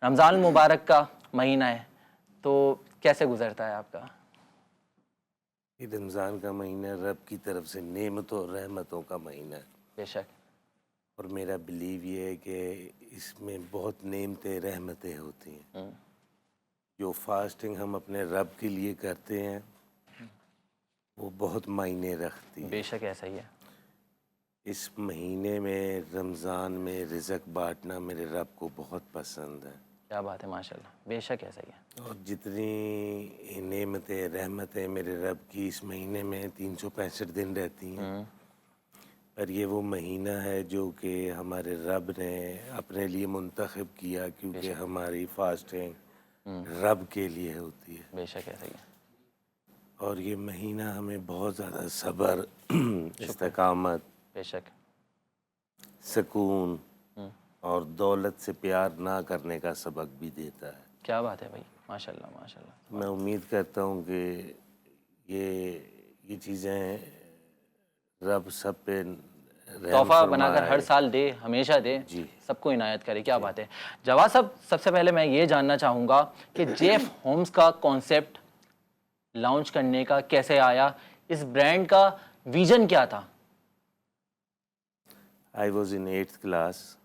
رمضان المبارک کا مہینہ ہے تو کیسے گزرتا ہے آپ کا؟ یہ رمضان کا مہینہ رب کی طرف سے نعمتوں اور رحمتوں کا مہینہ ہے. بے شک. اور میرا بلیو یہ ہے کہ اس میں بہت نعمتیں رحمتیں ہوتی ہیں. جو فاسٹنگ ہم اپنے رب کے لیے کرتے ہیں وہ بہت معنی رکھتی ہے. بے شک ایسا ہی ہے. اس مہینے میں رمضان میں رزق بانٹنا میرے رب کو بہت پسند ہے. کیا بات ہے، ماشاءاللہ. بے شک ایسا ہی ہے. اور جتنی نعمتیں رحمتیں میرے رب کی اس مہینے میں 365 دن رہتی ہیں، پر یہ وہ مہینہ ہے جو کہ ہمارے رب نے اپنے لیے منتخب کیا کیونکہ ہماری فاسٹنگ رب کے لیے ہوتی ہے. بے شک ایسا ہی ہے. اور یہ مہینہ ہمیں بہت زیادہ صبر، استقامت، بے شک. سکون اور دولت سے پیار نہ کرنے کا سبق بھی دیتا ہے. کیا بات ہے بھائی، ماشاءاللہ ماشاءاللہ. میں امید کرتا ہوں کہ یہ چیزیں رب سب پہ تحفہ بنا کر ہر سال دے، ہمیشہ دے، جی، سب کو عنایت کرے. کیا بات ہے. جواد صاحب، سب سے پہلے میں یہ جاننا چاہوں گا کہ جیف ہومز کا کانسیپٹ لانچ کرنے کا کیسے آیا؟ اس برانڈ کا ویژن کیا تھا؟ I was in 8th class,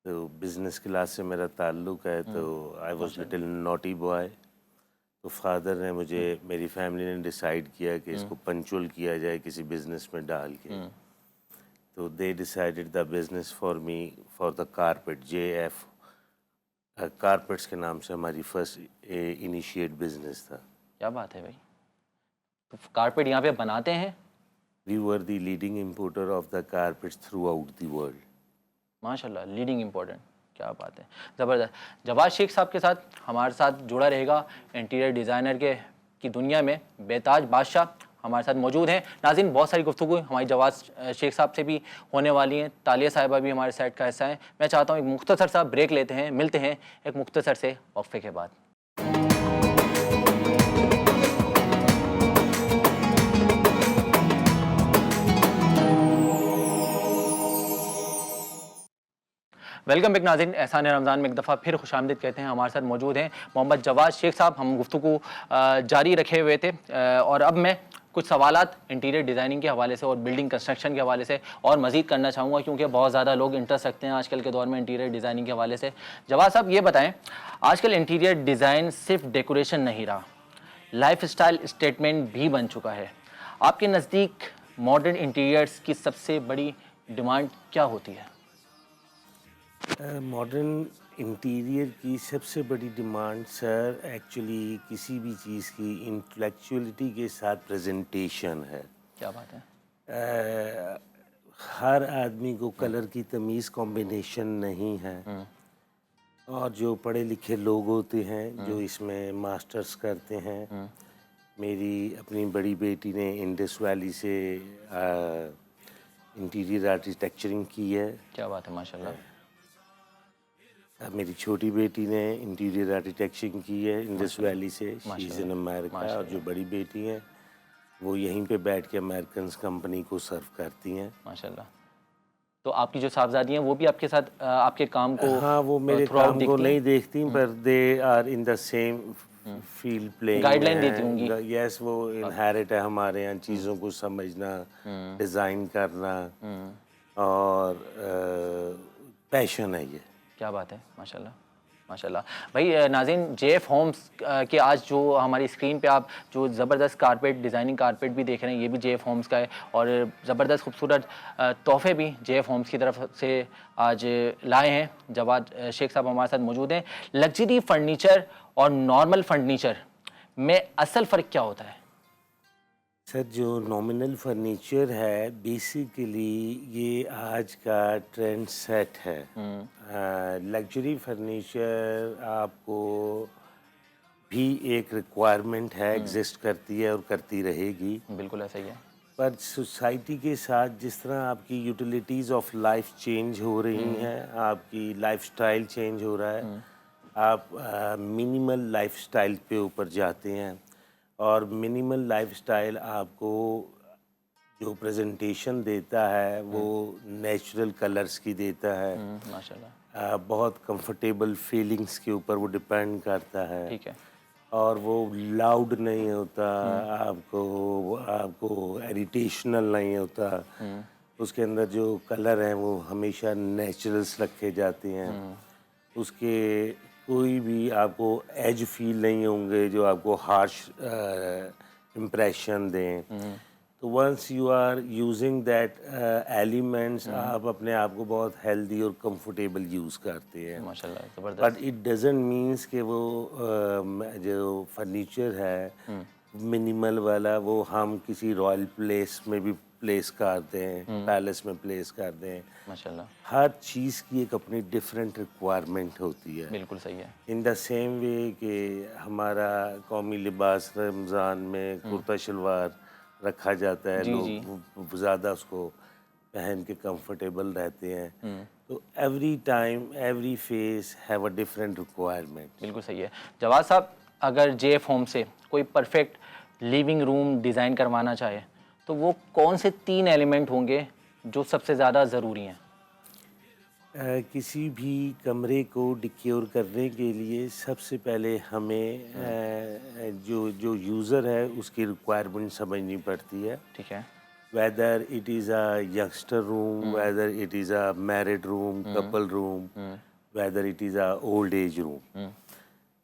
تو بزنس کلاس سے میرا تعلق ہے، تو I was little naughty boy. تو فادر نے مجھے، میری فیملی نے ڈیسائیڈ کیا کہ اس کو پنچول کیا جائے کسی بزنس میں ڈال کے. تو they decided the business for me for the carpet. JF carpets کے نام سے ہماری فرسٹ انیشیٹ بزنس تھا. کیا بات ہے بھائی. تو کارپیٹ یہاں پہ بناتے ہیں؟ We are the leading importer of the carpets throughout the world. ماشاءاللہ لیڈنگ امپورٹنٹ, کیا بات ہے, زبردست. جواد شیخ صاحب کے ساتھ ہمارے ساتھ جڑا رہے گا انٹیریئر ڈیزائنر کی دنیا میں بےتاج بادشاہ ہمارے ساتھ موجود ہیں. ناظرین, بہت ساری گفتگو ہماری جواد شیخ صاحب سے بھی ہونے والی ہیں, تالیہ صاحبہ بھی ہمارے سیٹ کا حصہ ہیں. میں چاہتا ہوں ایک مختصر سا بریک لیتے ہیں, ملتے ہیں ایک مختصر سے وقفے کے بعد. ویلکم بیک ناظرین, احسان رمضان میں ایک دفعہ پھر خوش آمدید کہتے ہیں. ہمارے ساتھ موجود ہیں محمد جواد شیخ صاحب. ہم گفتگو جاری رکھے ہوئے تھے اور اب میں کچھ سوالات انٹیریئر ڈیزائننگ کے حوالے سے اور بلڈنگ کنسٹرکشن کے حوالے سے اور مزید کرنا چاہوں گا, کیونکہ بہت زیادہ لوگ انٹرسٹ رکھتے ہیں آج کل کے دور میں انٹیریئر ڈیزائننگ کے حوالے سے. جواد صاحب یہ بتائیں, آج کل انٹیریئر ڈیزائن صرف ڈیکوریشن نہیں رہا, لائف اسٹائل اسٹیٹمنٹ بھی بن چکا ہے. آپ کے نزدیک ماڈرن انٹیریئرس کی سب سے بڑی ڈیمانڈ کیا ہوتی ہے؟ ماڈرن انٹیریئر کی سب سے بڑی ڈیمانڈ سر ایکچولی کسی بھی چیز کی انٹلیکچولیٹی کے ساتھ پریزنٹیشن ہے. کیا بات ہے. ہر آدمی کو کلر کی تمیز کمبینیشن نہیں ہے, اور جو پڑھے لکھے لوگ ہوتے ہیں جو اس میں ماسٹرز کرتے ہیں. میری اپنی بڑی بیٹی نے انڈس ویلی سے انٹیریئر آرکیٹیکچرنگ کی ہے. کیا بات ہے, ماشاءاللہ. میری چھوٹی بیٹی نے انٹیریئر آرکیٹیکچرنگ کی ہے انڈس ویلی سے, شی از ان امریکہ. اور جو بڑی بیٹی ہیں وہ یہیں پہ بیٹھ کے امریکنز کمپنی کو سرو کرتی ہیں. ماشاءاللہ. تو آپ کی جو صاحبزادی ہیں وہ بھی آپ کے ساتھ آپ کے کام کو ہاں وہ میرے کام کو نہیں دیکھتی, پر they are in the same field playing. Guideline دیتی ہوں گی. یس, وہ انہیرٹ ہے ہمارے یہاں چیزوں کو سمجھنا, ڈیزائن کرنا, اور پیشن ہے یہ. کیا بات ہے, ماشاءاللہ ماشاءاللہ. بھائی ناظرین, جے ایف ہومز کے آج جو ہماری اسکرین پہ آپ جو زبردست کارپیٹ ڈیزائننگ کارپیٹ بھی دیکھ رہے ہیں, یہ بھی جے ایف ہومز کا ہے, اور زبردست خوبصورت تحفے بھی جے ایف ہومز کی طرف سے آج لائے ہیں. جواد شیخ صاحب ہمارے ساتھ موجود ہیں. لگژری فرنیچر اور نارمل فرنیچر میں اصل فرق کیا ہوتا ہے؟ سر جو نامنل فرنیچر ہے بیسیکلی یہ آج کا ٹرینڈ سیٹ ہے. لگژری فرنیچر آپ کو بھی ایک ریکوائرمنٹ ہے, ایگزسٹ کرتی ہے اور کرتی رہے گی. بالکل ایسا ہی ہے. پر سوسائٹی کے ساتھ جس طرح آپ کی یوٹیلیٹیز آف لائف چینج ہو رہی ہیں, آپ کی لائف سٹائل چینج ہو رہا ہے, آپ منیمل لائف سٹائل پہ اوپر جاتے ہیں, اور منیمل لائف سٹائل آپ کو جو پریزنٹیشن دیتا ہے وہ نیچرل کلرز کی دیتا ہے. ماشاءاللہ. بہت کمفرٹیبل فیلنگز کے اوپر وہ ڈپینڈ کرتا ہے. ٹھیک ہے. اور وہ لاؤڈ نہیں ہوتا, آپ کو ایریٹیشنل نہیں ہوتا. اس کے اندر جو کلر ہیں وہ ہمیشہ نیچرلز رکھے جاتے ہیں. اس کے کوئی بھی آپ کو ایج فیل نہیں ہوں گے جو آپ کو ہارش امپریشن دیں. تو once you are using that elements, آپ اپنے آپ کو بہت ہیلدی اور کمفرٹیبل یوز کرتے ہیں. ماشاءاللہ زبردست. بٹ اٹ ڈزنٹ مینس کہ وہ جو فرنیچر ہے منیمل والا وہ ہم کسی رائل پلیس میں بھی پلیس کرتے ہیں, پیلس میں پلیس کرتے ہیں. ماشاءاللہ. ہر چیز کی ایک اپنی ڈفرینٹ ریکوائرمنٹ ہوتی ہے. بالکل صحیح ہے. ان دا سیم وے کہ ہمارا قومی لباس رمضان میں کرتا شلوار رکھا جاتا ہے, لوگ زیادہ اس کو پہن کے کمفرٹیبل رہتے ہیں. تو every time every face have a different requirement. بالکل صحیح ہے. جواد صاحب, اگر جے ایف ہوم سے کوئی پرفیکٹ لیونگ روم ڈیزائن کروانا چاہے تو وہ کون سے 3 ایلیمنٹ ہوں گے جو سب سے زیادہ ضروری ہیں؟ کسی بھی کمرے کو ڈیکیور کرنے کے لیے سب سے پہلے ہمیں جو یوزر ہے اس کی ریکوائرمنٹ سمجھنی پڑتی ہے. ٹھیک ہے. whether it is a youngster room, whether it is a married room, couple room, whether it is a old age room.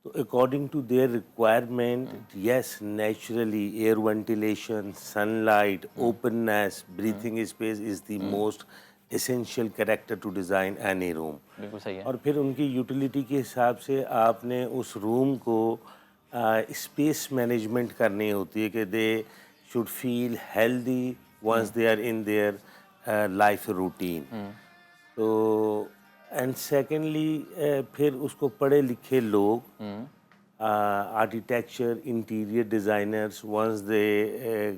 So according to their requirement, yes, naturally air ventilation, sunlight, openness, breathing space is the most essential character to design any room. بالکل صحیح ہے. اور پھر ان کی utility کے حساب سے آپ نے اس روم کو اسپیس مینجمنٹ کرنی ہوتی ہے کہ دے should feel healthy once they are in their life routine. تو اینڈ سیکنڈلی پھر اس کو پڑھے لکھے لوگ architecture interior designers once they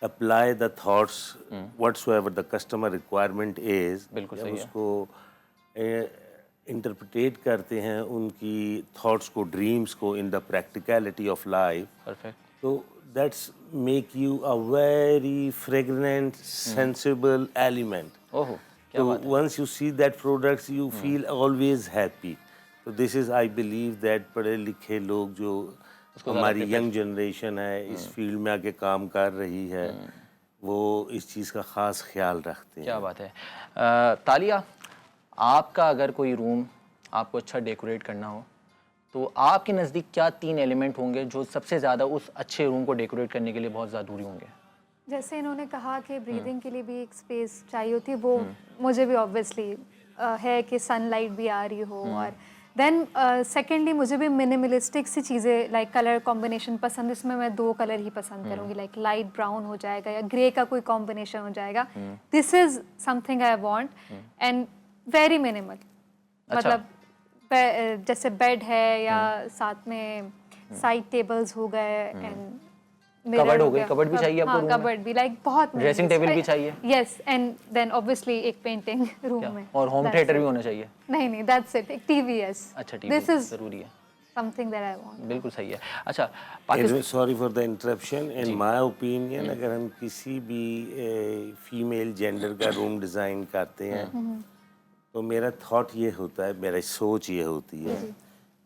apply the thoughts what's ever the customer requirement is, بالکل جب صحیح اس کو انٹرپریٹ کرتے ہیں ان کی تھاٹس کو، ڈریمس کو in the practicality of life, perfect. تو that's make you a very fragrant sensible element. اوہو کیا So بات ہے. once you see that products you feel always happy. So this is I believe that پڑھے لکھے لوگ جو ہماری ینگ جنریشن ہے اس فیلڈ میں آ کے کام کر رہی ہے وہ اس چیز کا خاص خیال رکھتے ہیں. کیا بات ہے. تالیہ، آپ کا اگر کوئی روم آپ کو اچھا ڈیکوریٹ کرنا ہو تو آپ کے نزدیک کیا 3 ایلیمنٹ ہوں گے جو سب سے زیادہ اس اچھے روم کو ڈیکوریٹ کرنے کے لیے بہت ضروری ہوں گے؟ جیسے انہوں نے کہا کہ بریدنگ کے لیے بھی ایک اسپیس چاہیے ہوتی ہے، وہ مجھے بھی آبویسلی ہے کہ سن لائٹ بھی آ رہی ہو. اور دین سیکنڈلی مجھے بھی منیملسٹک سی چیزیں لائک کلر کمبینیشن پسند، اس میں 2 کلر ہی پسند کروں گی، لائک لائٹ براؤن ہو جائے گا یا گرے کا کوئی کمبینیشن ہو جائے گا. This is something I want and very minimal. مطلب جیسے بیڈ ہے یا ساتھ میں سائڈ ٹیبلز ہو گئے اینڈ کبڈ ہو گئی، کبڈ بھی چاہیے آپ کو روم میں؟ کبڈ بھی لائک بہت ڈریسنگ ٹیبل بھی چاہیے؟ یس اینڈ دین obviously ایک پینٹنگ روم میں. اور ہوم تھیٹر بھی ہونا چاہیے؟ نہیں دیٹس اٹ. ایک ٹی وی. یس اچھا ٹی دس وی از ضروری ہے. something that I want. بالکل صحیح ہے. اچھا sorry for the interruption. In my opinion اگر ہم کسی بھی فیمیل جینڈر کا روم ڈیزائن کرتے ہیں تو میرا تھاٹ یہ ہوتا ہے، میری سوچ یہ ہوتی ہے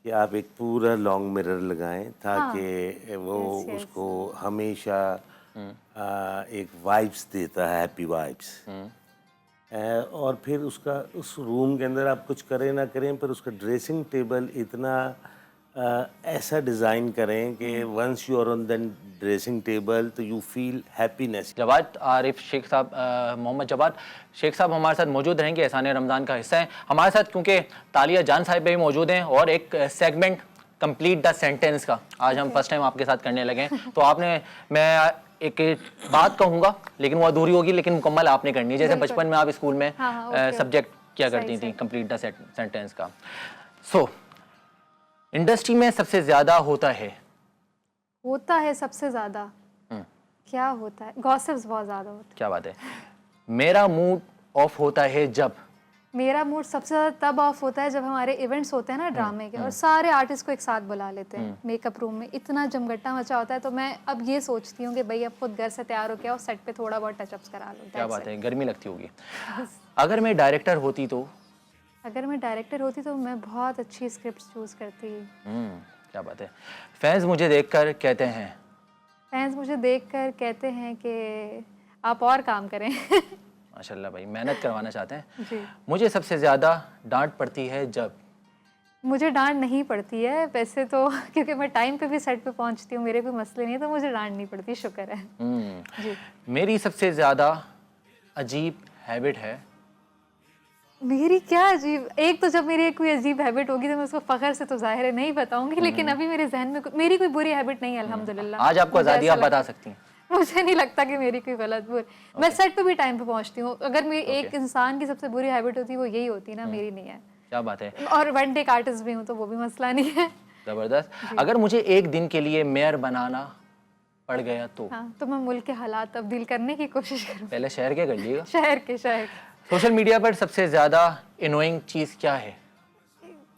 کہ آپ ایک پورا لانگ مرر لگائیں تاکہ وہ اس کو ہمیشہ ایک وائبس دیتا ہے، ہیپی وائبس. اور پھر اس کا اس روم کے اندر آپ کچھ کریں نہ کریں پر اس کا ڈریسنگ ٹیبل اتنا ایسا ڈیزائن کریں کہ once you are on then dressing table تو you feel happiness. Jawad Arif Sheikh صاحب، محمد جواد شیخ صاحب ہمارے ساتھ موجود رہیں گے، احسان رمضان کا حصہ ہیں ہمارے ساتھ، کیونکہ تالیہ جان صاحب بھی موجود ہیں اور ایک سیگمنٹ کمپلیٹ دا سینٹینس کا آج ہم فرسٹ ٹائم آپ کے ساتھ کرنے لگے ہیں. تو آپ نے، میں ایک بات کہوں گا لیکن وہ ادھوری ہوگی لیکن مکمل آپ نے کرنی ہے، جیسے بچپن میں آپ اسکول میں سبجیکٹ کیا کرتی تھیں کمپلیٹ دا سینٹینس کا. سو انڈسٹری میں سب سے زیادہ ہوتا ہے سب سے زیادہ کیا ہوتا ہے؟ گاسپس بہت زیادہ ہوتا ہے. کیا بات ہے. میرا موڈ آف ہوتا ہے جب، میرا موڈ سب سے زیادہ تب آف ہوتا ہے جب ہمارے ایونٹس ہوتے ہیں نا ڈرامے کے اور سارے آرٹسٹ کو ایک ساتھ بلا لیتے ہیں میک اپ روم میں، اتنا جمگٹا مچا ہوتا ہے تو میں اب یہ سوچتی ہوں کہ بھائی اب خود گھر سے تیار ہو کے اور سیٹ پہ تھوڑا بہت ٹچ اپس کرا لو. کیا بات ہے. گرمی لگتی ہوگی. اگر میں ڈائریکٹر ہوتی تو میں بہت اچھی اسکرپٹس چوز کرتی. کیا بات ہے. فینس مجھے دیکھ کر کہتے ہیں کہ آپ اور کام کریں. ماشاء اللہ بھائی محنت کروانا چاہتے ہیں. جی. مجھے سب سے زیادہ ڈانٹ پڑتی ہے جب، مجھے ڈانٹ نہیں پڑتی ہے ویسے تو کیونکہ میں ٹائم پہ بھی سیٹ پہ پہنچتی ہوں، میرے کوئی مسئلے نہیں ہے تو مجھے ڈانٹ نہیں پڑتی، شکر ہے. جی. میری سب سے زیادہ عجیب ہیبٹ ہے. میری کیا عجیب، ایک تو جب میری کوئی عجیب ہیبٹ ہوگی تو میں اس کو فخر سے تو ظاہر ہے نہیں بتاؤں گی، لیکن ابھی میرے ذہن میں میری کوئی بری ہیبٹ نہیں ہے الحمدللہ. آج آپ کو آزادی آپ بتا سکتی ہیں. مجھے نہیں لگتا کہ میری کوئی غلط میں سیٹ پہ بھی ٹائم پہ پہنچتی ہوں. اگر میری ایک انسان کی سب سے بری ہیبٹ ہوتی ہے وہ یہی ہوتی ہے نا، میری نہیں ہے. کیا بات ہے. اور ون ٹیک آرٹسٹ بھی ہوں تو وہ بھی مسئلہ نہیں ہے. زبردست. اگر مجھے ایک دن کے لیے میئر بنانا پڑ گیا تو میں ملک کے حالات تبدیل کرنے کی کوشش کروں. پہلے شہر کے کر لیے گا. شہر. سوشل میڈیا پر سب سے زیادہ انوئنگ چیز کیا ہے؟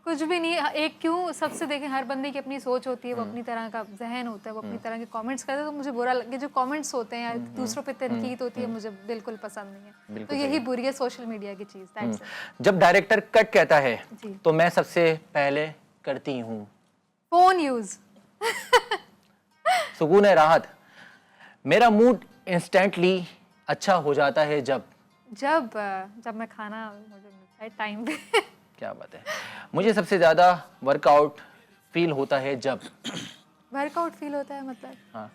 کچھ بھی نہیں. ایک کیوں سب سے دیکھیں، ہر بندے کی اپنی سوچ ہوتی ہے، وہ اپنی طرح کا ذہن ہوتا ہے، وہ اپنی طرح کے کامنٹس کرتے ہیں تو مجھے برا لگے. جو کامنٹس ہوتے ہیں یا دوسروں پہ تنقید ہوتی ہے مجھے بالکل پسند نہیں ہے. تو یہی بری ہے سوشل میڈیا کی چیز. جب ڈائریکٹر کٹ کہتا ہے تو میں سب سے پہلے کرتی ہوں فون یوز. سکون ہے، راحت. میرا موڈ انسٹنٹلی اچھا ہو جاتا ہے جب میں کھانا ٹائم پہ. کیا بات ہے. مجھے سب سے زیادہ ورک آؤٹ فیل ہوتا ہے جب مطلب ہاں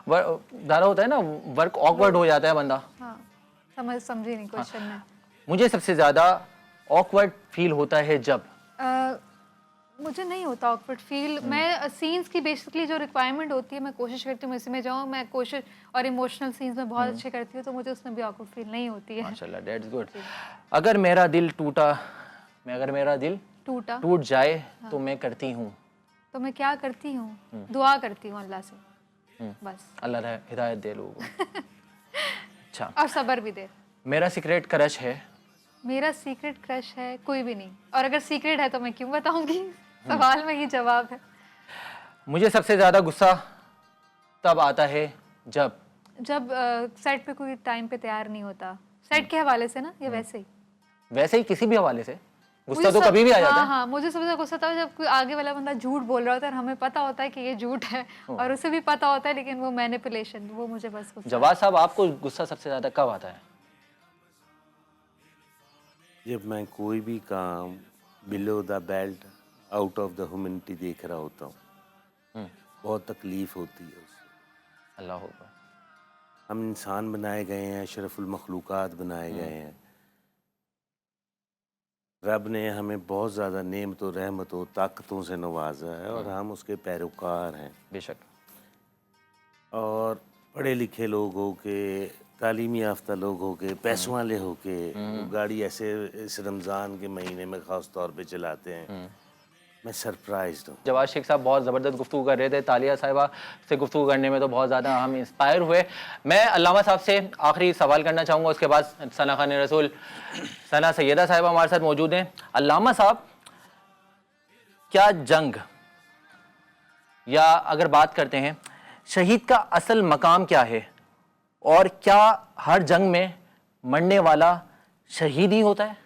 زیادہ ہوتا ہے نا، ورک آکورڈ ہو جاتا ہے بندہ. ہاں سمجھی نہیں کوشچن میں. مجھے سب سے زیادہ آکورڈ فیل ہوتا ہے جب مجھے نہیں ہوتا آکورڈ فیل. میں سینس کی بیسکلی جو ریکوائرمنٹ ہوتی ہے میں کوشش کرتی ہوں اسی میں جاؤں. میں کوشش اور ایموشنل سینس میں بہت اچھے کرتی ہوں تو مجھے اس میں بھی آکورڈ فیل نہیں ہوتی ہے. ماشاءاللہ, دیٹس گڈ. اگر میرا دل ٹوٹا ٹوٹ جائے تو میں کرتی ہوں, تو میں کیا کرتی ہوں, دعا کرتی ہوں اللہ سے بس. اللہ ہدایت دے لوگوں کو. اچھا, اور صبر بھی دے. میرا سیکریٹ کرش ہے. میرا سیکریٹ کرش ہے کوئی بھی نہیں, اور اگر سیکریٹ ہے تو میں کیوں بتاؤں گی. سوال میں ہی جواب ہے. مجھے سب سے زیادہ غصہ تب آتا ہے جب سیٹ پہ کوئی ٹائم پہ تیار نہیں ہوتا. سیٹ کے حوالے سے نا یا ویسے ہی کسی بھی حوالے سے غصہ تو کبھی بھی آ جاتا ہے. ہاں, مجھے سب سے زیادہ غصہ تھا جب کوئی آگے والا بندہ جھوٹ بول رہا ہوتا ہے اور ہمیں پتا ہوتا ہے کہ یہ جھوٹ ہے اور اسے بھی پتا ہوتا ہے لیکن وہ مینیپولیشن, وہ مجھے بس غصہ. جواد صاحب, آپ کو غصہ سب سے زیادہ کب آتا ہے؟ جب میں کوئی بھی کام below the belt out of the humanity دیکھ رہا ہوتا ہوں, بہت تکلیف ہوتی ہے اس سے. اللہ اکبر. ہم انسان بنائے گئے ہیں, اشرف المخلوقات بنائے گئے ہیں. رب نے ہمیں بہت زیادہ نعمت و رحمت و طاقتوں سے نوازا ہے اور ہم اس کے پیروکار ہیں. بے شک. اور پڑھے لکھے لوگ ہو کے, تعلیمی یافتہ لوگ ہو کے, پیسوں والے ہو کے گاڑی ایسے اس رمضان کے مہینے میں خاص طور پہ چلاتے ہیں. میں سرپرائزڈ ہوں. جواد شیخ صاحب بہت زبردست گفتگو کر رہے تھے. تالیہ صاحبہ سے گفتگو کرنے میں تو بہت زیادہ ہم انسپائر ہوئے. میں علامہ صاحب سے آخری سوال کرنا چاہوں گا, اس کے بعد ثنا خان رسول, ثنا سیدہ صاحبہ ہمارے ساتھ موجود ہیں. علامہ صاحب, کیا جنگ, یا اگر بات کرتے ہیں شہید کا اصل مقام کیا ہے, اور کیا ہر جنگ میں مرنے والا شہید ہی ہوتا ہے؟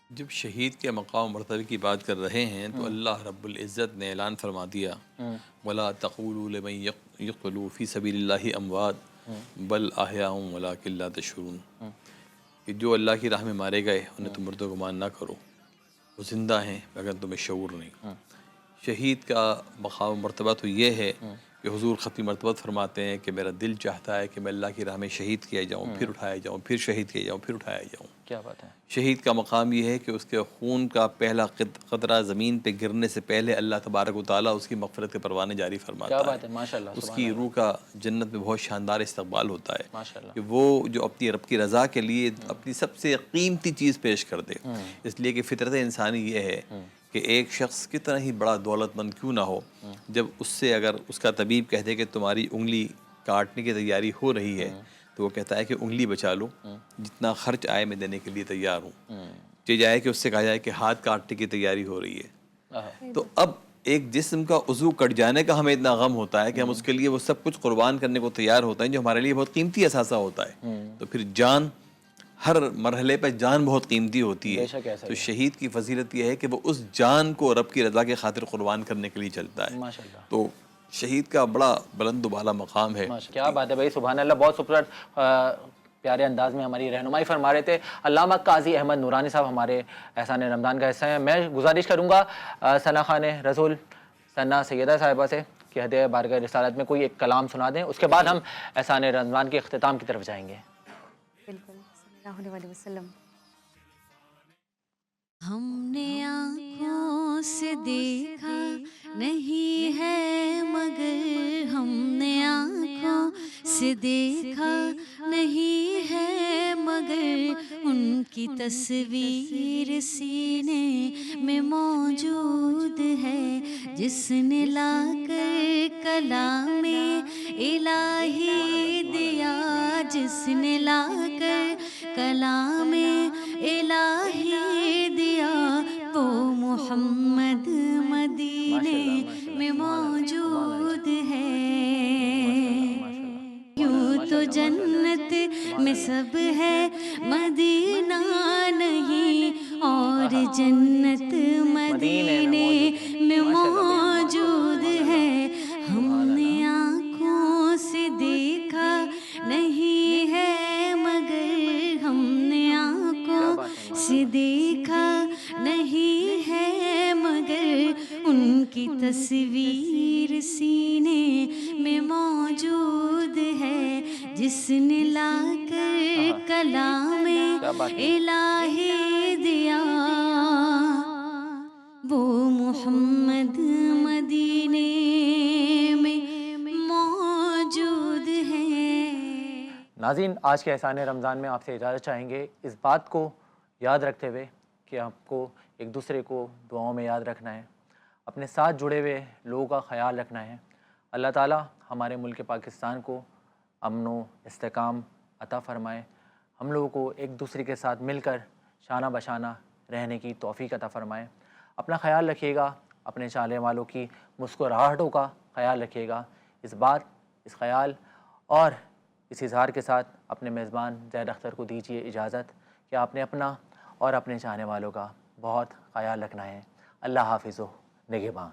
جب شہید کے مقام مرتبے کی بات کر رہے ہیں تو اللہ رب العزت نے اعلان فرما دیا وَلَا تَقُولُوا لِمَن يُقْتَلُ فِي سَبِيلِ اللَّهِ أَمْوَاتٌ بَلْ أَحْيَاءٌ وَلَٰكِن لَّا تَشْعُرُونَ, کہ جو اللہ کی راہ میں مارے گئے انہیں تم مردہ گمان نہ کرو, وہ زندہ ہیں مگر تمہیں شعور نہیں. شہید کا مقام مرتبہ تو یہ ہے کہ حضور ختم مرتبہ فرماتے ہیں کہ میرا دل چاہتا ہے کہ میں اللہ کی راہ میں شہید کیا جاؤں, پھر اٹھایا جاؤں, پھر شہید کیا جاؤں, پھر اٹھایا جاؤں. کیا بات ہے. شہید کا مقام یہ ہے کہ اس کے خون کا پہلا قطرہ زمین پہ گرنے سے پہلے اللہ تبارک و تعالیٰ اس کی مغفرت کے پروانے جاری فرماتا ہے. کیا بات ہے, ماشاءاللہ. اس کی روح کا جنت میں بہت شاندار استقبال ہوتا ہے ماشاءاللہ. کہ وہ جو اپنی رب کی رضا کے لیے اپنی سب سے قیمتی چیز پیش کر دے. اس لیے کہ فطرت انسانی یہ ہے کہ ایک شخص کتنا ہی بڑا دولت مند کیوں نہ ہو, جب اس سے اگر اس کا طبیب کہتے کہ تمہاری انگلی کاٹنے کی تیاری ہو رہی ہے تو وہ کہتا ہے کہ انگلی بچا لو, جتنا خرچ آئے میں دینے کے لیے تیار ہوں. یہ جائے کہ اس سے کہا جائے کہ ہاتھ کاٹنے کی تیاری ہو رہی ہے. تو اب ایک جسم کا عضو کٹ جانے کا ہمیں اتنا غم ہوتا ہے کہ ہم اس کے لیے وہ سب کچھ قربان کرنے کو تیار ہوتے ہیں جو ہمارے لیے بہت قیمتی اثاثہ ہوتا ہے. تو پھر جان, ہر مرحلے پہ جان بہت قیمتی ہوتی ہے. تو شہید کی فضیلت یہ ہے کہ وہ اس جان کو رب کی رضا کے خاطر قربان کرنے کے لیے چلتا ہے. تو شہید کا بڑا بلند و بالا مقام ہے. کیا بات ہے بھائی, سبحان اللہ. بہت خوبصورت پیارے انداز میں ہماری رہنمائی فرما رہے تھے علامہ قاضی احمد نورانی صاحب, ہمارے احسان رمضان کا حصہ ہیں. میں گزارش کروں گا ثنا خان رسول, ثنا سیدہ صاحبہ سے کہ ہدیہ بارگاہ رسالت میں کوئی ایک کلام سنا دیں, اس کے بعد ہم احسان رمضان کے اختتام کی طرف جائیں گے. بالکل, صلی اللہ علیہ وسلم. ہم نے آنکھوں سے دیکھا نہیں ہے مگر ہم نے آنکھوں سے دیکھا نہیں ہے مگر ان کی تصویر سینے میں موجود ہے. جس نے لا کر کلام الہی دیا, جس نے لا کر کلام الہی دیا, وہ محمد مدینے میں موجود ہے. یوں تو جنت میں سب ہے مدینہ نہیں, اور جنت مدینے میں موجود ہے. ہم نے آنکھوں سے دیکھا نہیں ہے مگر ہم نے آنکھوں سے دیکھا نہیں ہے مگر ان کی تصویر سینے میں موجود ہے. جس نے لا کر کلام الہی دیا محمد مدینے میں موجود ہے. ناظرین، آج کے احسان رمضان میں آپ سے اجازت چاہیں گے، اس بات کو یاد رکھتے ہوئے کہ آپ کو ایک دوسرے کو دعاؤں میں یاد رکھنا ہے، اپنے ساتھ جڑے ہوئے لوگوں کا خیال رکھنا ہے. اللہ تعالیٰ ہمارے ملک پاکستان کو امن و استحکام عطا فرمائے، ہم لوگوں کو ایک دوسرے کے ساتھ مل کر شانہ بشانہ رہنے کی توفیق عطا فرمائے. اپنا خیال رکھیے گا، اپنے چاہنے والوں کی مسکراہٹوں کا خیال رکھیے گا. اس خیال اور اس اظہار کے ساتھ اپنے میزبان زید اختر کو دیجیے اجازت کہ آپ نے اپنا اور اپنے چاہنے والوں کا بہت خیال رکھنا ہے. اللہ حافظ و نگہباں.